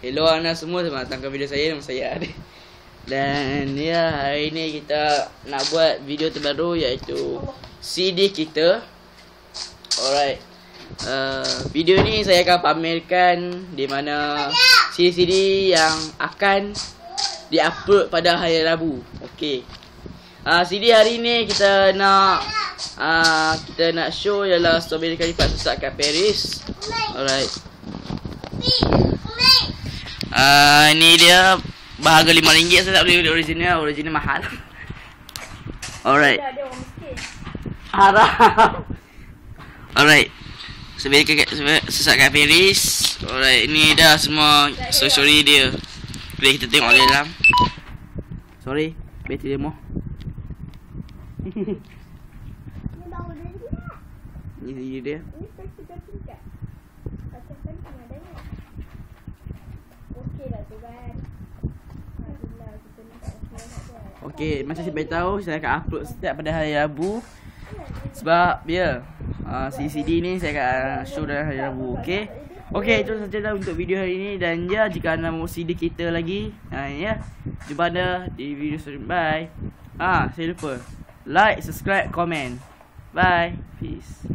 Hello anda semua, selamat datang ke video saya. Nama saya Arif. Dan ya, hari ni kita nak buat video terbaru iaitu CD kita. Alright. Video ni saya akan pamerkan di mana CD-CD yang akan diupload pada hari Rabu. Okey. CD hari ni kita nak show ialah Strawberry Curry Puff Susah kat Paris. Alright. Ni dia berharga RM5. Saya tak boleh beli original. Original mahal. Alright. Haram. Alright. Susah kat Paris. Alright. Ini dah semua sorry dia. Boleh kita tengok di dalam. Sorry. Bateri dia mau. Ini dia. Okey, macam saya beritahu, saya akan upload setiap pada hari Rabu. Sebab ya, CD ni saya akan show dalam hari Rabu. Okey. Okey, itu sajalah untuk video hari ini. Dan ya, jika anda mahu CD kita lagi, ya, jumpa anda di video selanjutnya. Bye. Saya lupa like, subscribe, komen. Bye. Peace.